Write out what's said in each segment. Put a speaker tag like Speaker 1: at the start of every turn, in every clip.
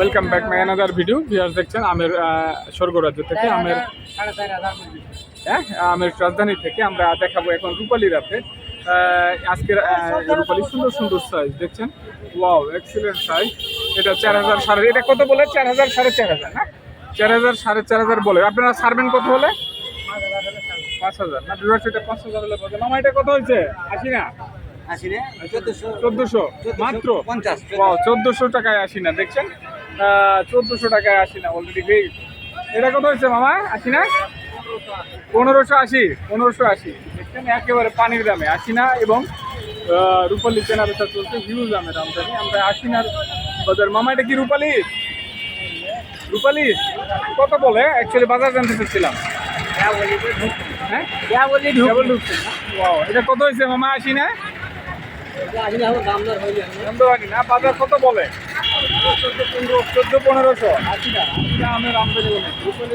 Speaker 1: Welcome back my another video. Viewers দেখছেন আমের স্বর্গ রাজ্য থেকে আমের রাজধানী থেকে আমরা দেখাবো এখন রূপালীর আপডেট। আজকের রূপালী সুন্দর সুন্দর সাইজ দেখছেন, ওয়াও এক্সিলেন্ট সাইজ। এটা 4000 সাড়ে, এটা কত বলে? 4000 4500 না, 4000 4500 বলে। আপনারা ছাড়বেন কত হলে? 5000 না ভিউয়ার্স, এটা 5000 হলে বলে। মামা এটা কত হয়েছে? 80 না 1400 মাত্র 1400 টাকায় 80 না, দেখছেন 1400 টাকায় 80 না অলরেডি হয়ে গেছে। এটা কত হয়েছে মামা? 80 না 1580 1580 দেখছেন, একেবারে পানির দামে 80 না। এবং রূপালী কেনা বেচা চলছে হিউজ দামের আমদানি। আমরা 80 নার বাজার। মামা এটা কি রূপালী? রূপালী কত বলে? অ্যাকচুয়ালি বাজার জানতে চাচ্ছিলাম। হ্যাঁ ঢুকছে না। এটা কত হয়েছে মামা? 80 না না, বাজার কত বলে? 1400-1500 80 না। আমের আমদানি বলে রূপালী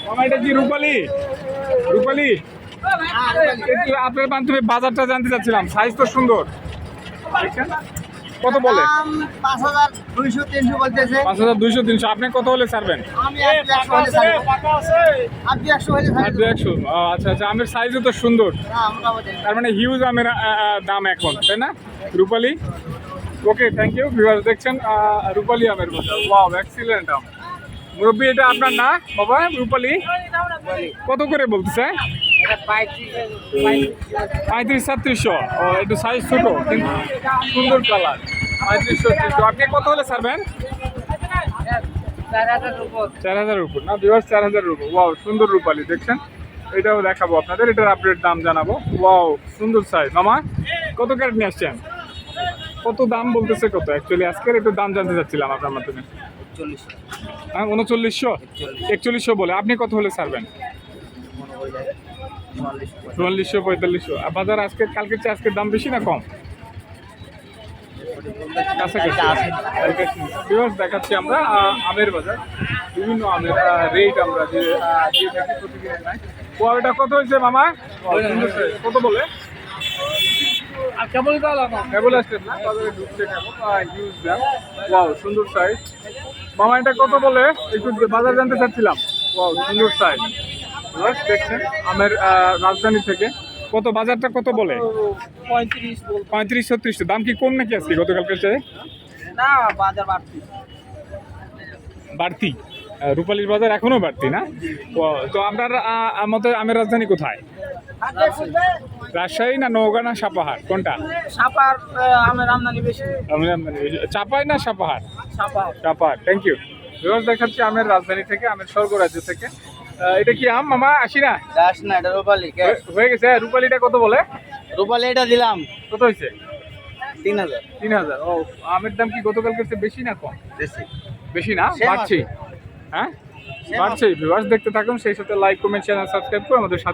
Speaker 1: মামা, এটা কি রূপালী? রূপালী আপনার বান্ধবী বাজারটা জানতে চাচ্ছিলাম, সাইজ তো সুন্দর দেখছেন। কত বলে?
Speaker 2: 5200-300 বলতেছে।
Speaker 1: 5200-300। আপনি কত হলে ছাড়বেন?
Speaker 2: আমি 200
Speaker 1: আচ্ছা আচ্ছা, আমের সাইজও তো সুন্দর, তার মানে হিউজ আমের দাম এখন, তাই না রূপালী? ওকে, থ্যাংক ইউ। ভিউয়ার্স দেখছেন রূপালী আমের বাজার। ওয়াও এক্সিলেন্ট আম। মুরব্বী এটা আপনার না বাবা? রূপালী কত করে বলতেছে? 3500-3700। একটু সাইজ ছোট কিন্তু সুন্দর কালার। 3500-3600। আপনি কত হলে ছাড়বেন? 4000 উপর না ভিউয়ার্স, 4000 উপর। ওয়াও সুন্দর রূপালী দেখছেন, এটাও দেখাবো আপনাদের, এটার আপডেট দাম জানাবো। ওয়াও সুন্দর সাইজ। মামা কত ক্যারেট নিয়ে আসছেন? কত দাম বলতেছে কত? অ্যাকচুয়ালি আজকের একটু দাম জানতে চাচ্ছিলাম আপনার মাধ্যমে। 3900 4100 বলে। আপনি কত হলে ছাড়বেন? 4400-4500। আর বাজার আজকে কালকের চেয়ে আজকের দাম বেশি না কম? দেখাচ্ছি আমরা আমের বাজার, বিভিন্ন আমের রেট আমরা যে দিয়ে থাকি প্রতিদিনের নাই। ওটা কত হয়েছে মামা? কত বলে? আর কেবল আসছেন না, বাজারে ঢুকছে কেবল হিউজ দাম। ওয়াও সুন্দর সাইজ। মামা এটা কত বলে? একটু বাজার জানতে চাচ্ছিলাম। ওয়াও সুন্দর সাইজ দেখছেন আমের রাজধানী থেকে। কত বাজারটা কত বলে? 35-36। দাম কি কম নাকি আজকে গতকালকে চেয়ে?
Speaker 2: না, বাজার
Speaker 1: বাড়তি। রূপালীর বাজার এখনো বাড়তি না? তো আপনার মতে আমের রাজধানী কোথায়? রাজশাহী না নওগাঁ না সাপাহার, কোনটা?
Speaker 2: সাপার আমের আমদানি বেশি।
Speaker 1: চাপাই না সাপাহার? সাপাহার। Thank you. দেখাচ্ছি আমের রাজধানী থেকে, আমের স্বর্গ রাজ্য থেকে। এটা কি আম মামা? 80 না
Speaker 2: এটা রূপালী
Speaker 1: হয়ে গেছে। রূপালীটা কত বলে?
Speaker 2: রূপালী এটা দিলাম।
Speaker 1: কত হয়েছে? 3000। ও, আমের দাম কি গতকালকে বেশি না কম? বেশি না, বাড়ছে। হ্যাঁ বাড়ছে। ভিউয়ার্স দেখতে থাকুন, সেই সাথে লাইক কমেন্ট চ্যানেল সাবস্ক্রাইব করে আমাদের সাথে